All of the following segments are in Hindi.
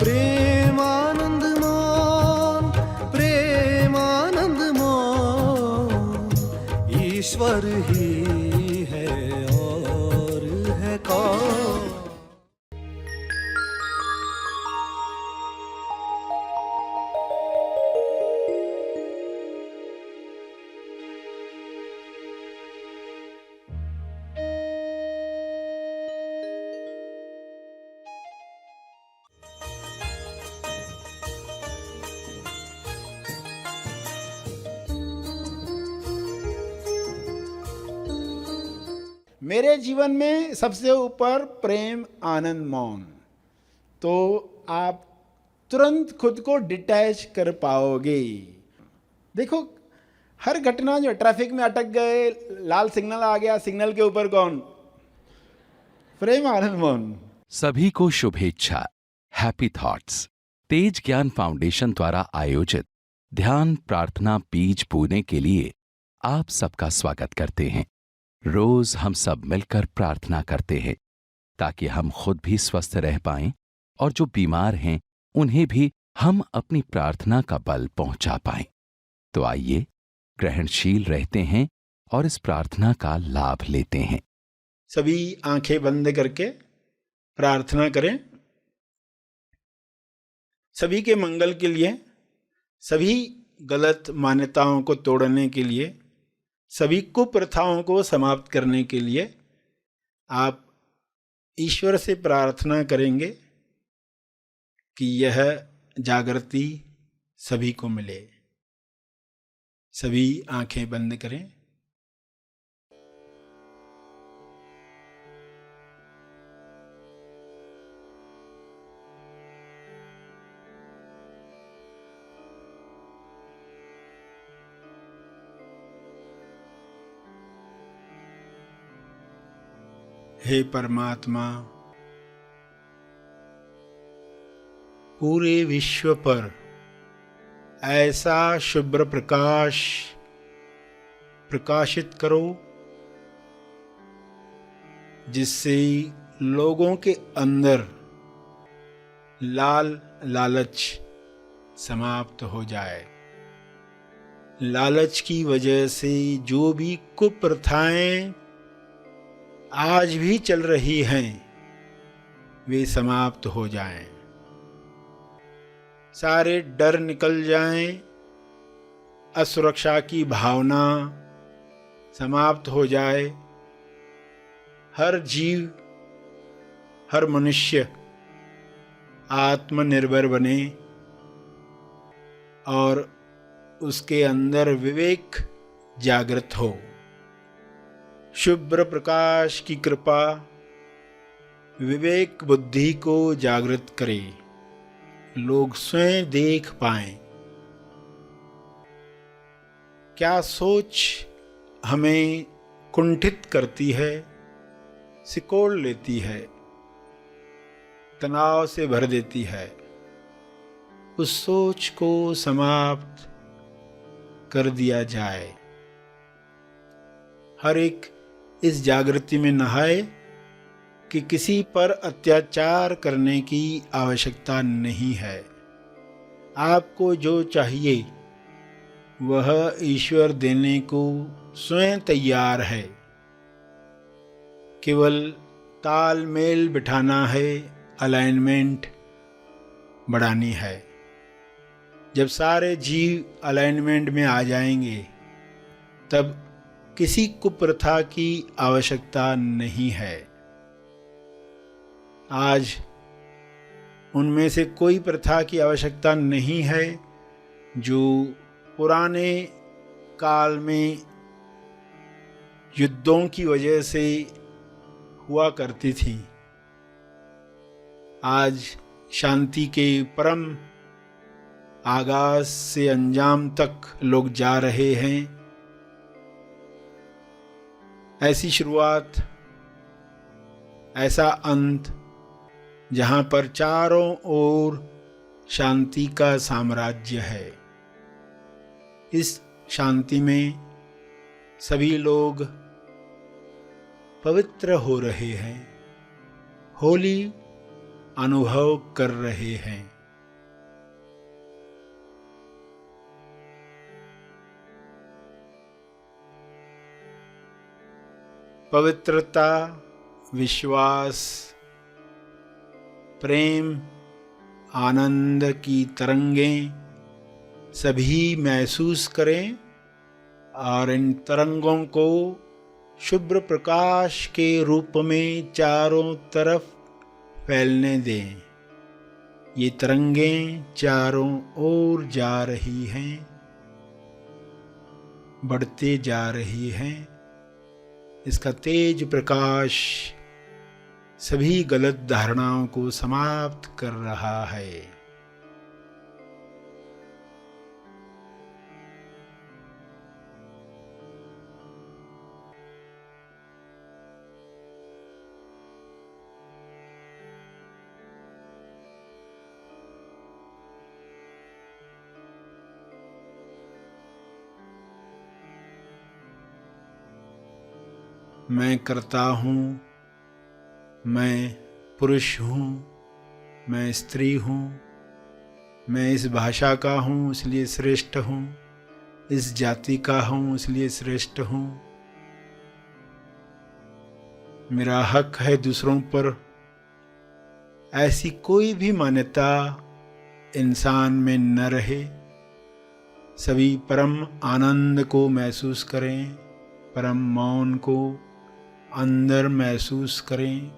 प्रेमानंद मौन, प्रेमानंद मौन, ईश्वर ही है और है कौन। मेरे जीवन में सबसे ऊपर प्रेम आनंद मौन। तो आप तुरंत खुद को डिटैच कर पाओगे। देखो, हर घटना जो ट्रैफिक में अटक गए, लाल सिग्नल आ गया, सिग्नल के ऊपर कौन? प्रेम आनंद मौन। सभी को शुभेच्छा। हैप्पी थॉट्स तेज ज्ञान फाउंडेशन द्वारा आयोजित ध्यान प्रार्थना बीज बोने के लिए आप सबका स्वागत करते हैं। रोज हम सब मिलकर प्रार्थना करते हैं ताकि हम खुद भी स्वस्थ रह पाएं और जो बीमार हैं उन्हें भी हम अपनी प्रार्थना का बल पहुंचा पाएं। तो आइए ग्रहणशील रहते हैं और इस प्रार्थना का लाभ लेते हैं। सभी आंखें बंद करके प्रार्थना करें। सभी के मंगल के लिए, सभी गलत मान्यताओं को तोड़ने के लिए, सभी कुप्रथाओं को समाप्त करने के लिए आप ईश्वर से प्रार्थना करेंगे कि यह जागृति सभी को मिले। सभी आंखें बंद करें। हे परमात्मा, पूरे विश्व पर ऐसा शुभ्र प्रकाश प्रकाशित करो जिससे लोगों के अंदर लालच समाप्त हो जाए। लालच की वजह से जो भी कुप्रथाएं आज भी चल रही हैं वे समाप्त हो जाएं। सारे डर निकल जाएं, असुरक्षा की भावना समाप्त हो जाए। हर जीव, हर मनुष्य आत्मनिर्भर बने और उसके अंदर विवेक जागृत हो। शुभ्र प्रकाश की कृपा विवेक बुद्धि को जागृत करे, लोग स्वयं देख पाएं क्या सोच हमें कुंठित करती है, सिकोड़ लेती है, तनाव से भर देती है। उस सोच को समाप्त कर दिया जाए। हर एक इस जागृति में नहाए कि किसी पर अत्याचार करने की आवश्यकता नहीं है। आपको जो चाहिए वह ईश्वर देने को स्वयं तैयार है। केवल तालमेल बिठाना है, अलाइनमेंट बढ़ानी है। जब सारे जीव अलाइनमेंट में आ जाएंगे तब किसी कुप्रथा की आवश्यकता नहीं है। आज उनमें से कोई प्रथा की आवश्यकता नहीं है जो पुराने काल में युद्धों की वजह से हुआ करती थी। आज शांति के परम आगाज से अंजाम तक लोग जा रहे हैं। ऐसी शुरुआत, ऐसा अंत जहां पर चारों ओर शांति का साम्राज्य है। इस शांति में सभी लोग पवित्र हो रहे हैं, होली अनुभव कर रहे हैं। पवित्रता, विश्वास, प्रेम, आनंद की तरंगें सभी महसूस करें और इन तरंगों को शुभ्र प्रकाश के रूप में चारों तरफ फैलने दें। ये तरंगें चारों ओर जा रही हैं, बढ़ते जा रही हैं। इसका तेज प्रकाश सभी गलत धारणाओं को समाप्त कर रहा है। मैं करता हूँ, मैं पुरुष हूँ, मैं स्त्री हूँ, मैं इस भाषा का हूँ इसलिए श्रेष्ठ हूँ, इस जाति का हूँ इसलिए श्रेष्ठ हूँ। मेरा हक है दूसरों पर। ऐसी कोई भी मान्यता इंसान में न रहे। सभी परम आनंद को महसूस करें, परम मौन को अंदर महसूस करें।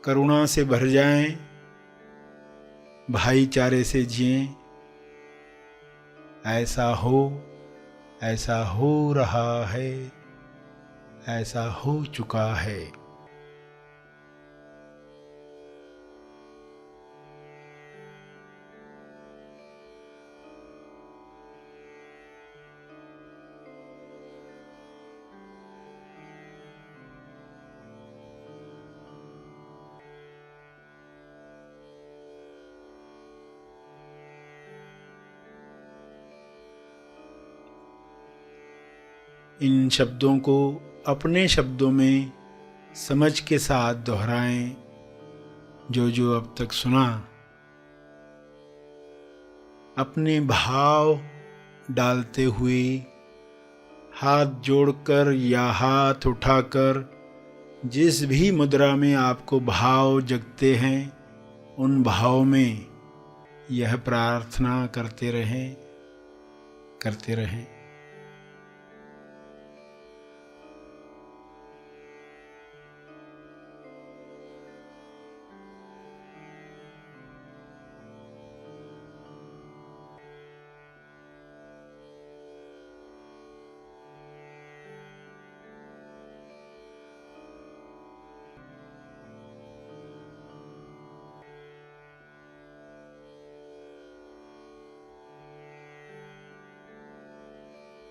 करुणा से भर जाएं, भाईचारे से जिएं। ऐसा हो रहा है, ऐसा हो चुका है। इन शब्दों को अपने शब्दों में समझ के साथ दोहराएं। जो अब तक सुना, अपने भाव डालते हुए हाथ जोड़कर या हाथ उठाकर जिस भी मुद्रा में आपको भाव जगते हैं, उन भाव में यह प्रार्थना करते रहें।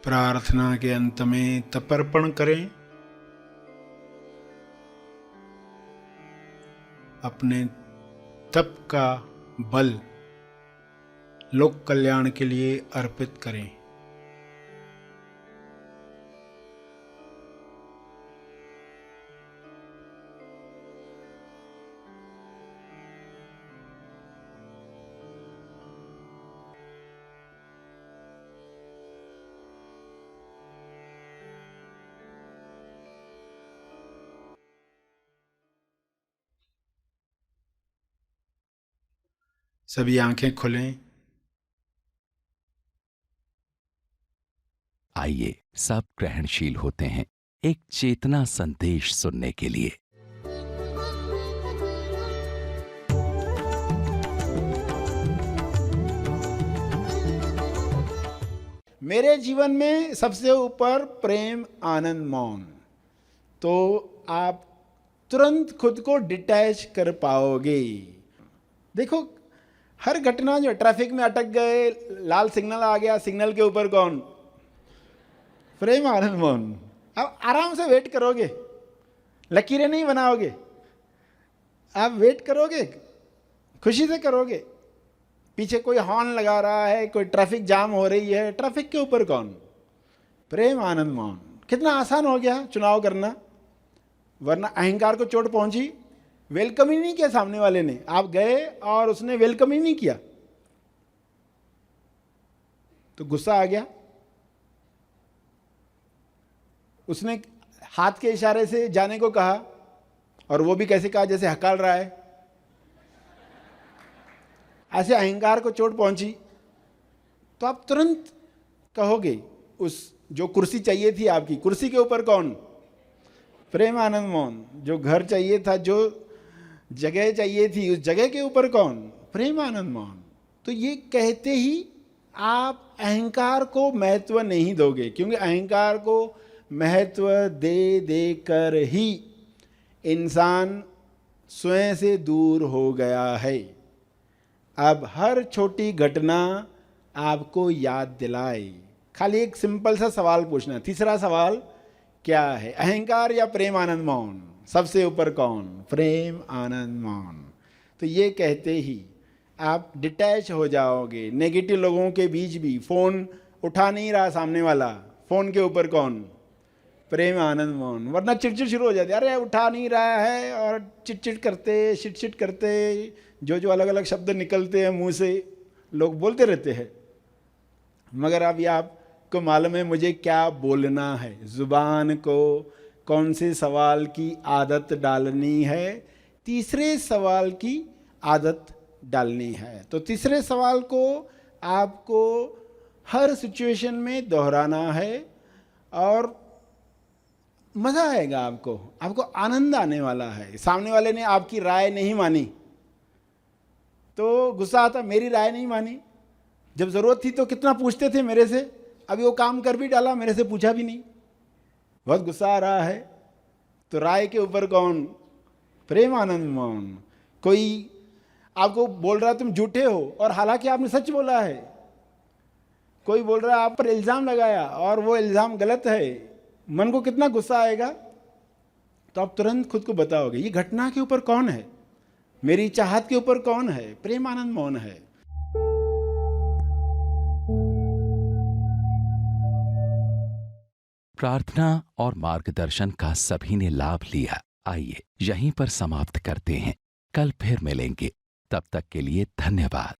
प्रार्थना के अंत में तर्पण करें। अपने तप का बल लोक कल्याण के लिए अर्पित करें। सभी आंखें खोलें। आइए सब ग्रहणशील होते हैं एक चेतना संदेश सुनने के लिए। मेरे जीवन में सबसे ऊपर प्रेम, आनंद, मौन। तो आप तुरंत खुद को डिटैच कर पाओगे। देखो, हर घटना जो ट्रैफिक में अटक गए, लाल सिग्नल आ गया, सिग्नल के ऊपर कौन? प्रेम, आनंद, मौन। आप आराम से वेट करोगे, लकीरें नहीं बनाओगे, आप वेट करोगे, खुशी से करोगे। पीछे कोई हॉर्न लगा रहा है, कोई ट्रैफिक जाम हो रही है, ट्रैफिक के ऊपर कौन? प्रेम आनंद मौन। कितना आसान हो गया चुनाव करना, वरना अहंकार को चोट पहुंची, वेलकम ही नहीं किया सामने वाले ने। आप गए और उसने वेलकम ही नहीं किया, तो गुस्सा आ गया। उसने हाथ के इशारे से जाने को कहा, और वो भी कैसे कहा, जैसे हकाल रहा है। ऐसे अहंकार को चोट पहुंची, तो आप तुरंत कहोगे उस जो कुर्सी चाहिए थी आपकी, कुर्सी के ऊपर कौन? प्रेम आनंद मौन। जो घर चाहिए था, जो जगह चाहिए थी, उस जगह के ऊपर कौन? प्रेम आनंद मौन। तो ये कहते ही आप अहंकार को महत्व नहीं दोगे, क्योंकि अहंकार को महत्व दे देकर ही इंसान स्वयं से दूर हो गया है। अब हर छोटी घटना आपको याद दिलाए, खाली एक सिंपल सा सवाल पूछना। तीसरा सवाल क्या है? अहंकार या प्रेम आनंद मौन? सबसे ऊपर कौन? प्रेम आनंद मौन। तो ये कहते ही आप डिटैच हो जाओगे। नेगेटिव लोगों के बीच भी फोन उठा नहीं रहा सामने वाला, फोन के ऊपर कौन? प्रेम आनंद मौन। वरना चिड़चिड़ शुरू हो जाती, अरे उठा नहीं रहा है, और चिटचिट करते, शिट करते, जो अलग अलग शब्द निकलते हैं मुंह से, लोग बोलते रहते हैं। मगर अब ये आपको मालूम है मुझे क्या बोलना है, जुबान को कौन से सवाल की आदत डालनी है, तीसरे सवाल की आदत डालनी है। तो तीसरे सवाल को आपको हर सिचुएशन में दोहराना है, और मज़ा आएगा आपको आनंद आने वाला है। सामने वाले ने आपकी राय नहीं मानी तो गुस्सा आता, मेरी राय नहीं मानी, जब ज़रूरत थी तो कितना पूछते थे मेरे से, अभी वो काम कर भी डाला, मेरे से पूछा भी नहीं, बहुत गुस्सा आ रहा है। तो राय के ऊपर कौन? प्रेम आनंद मौन। कोई आपको बोल रहा है तुम झूठे हो, और हालांकि आपने सच बोला है। कोई बोल रहा है आप पर इल्ज़ाम लगाया, और वो इल्ज़ाम गलत है, मन को कितना गुस्सा आएगा। तो आप तुरंत खुद को बताओगे ये घटना के ऊपर कौन है, मेरी चाहत के ऊपर कौन है? प्रेम आनंद मौन है। प्रार्थना और मार्गदर्शन का सभी ने लाभ लिया। आइए यहीं पर समाप्त करते हैं, कल फिर मिलेंगे। तब तक के लिए धन्यवाद।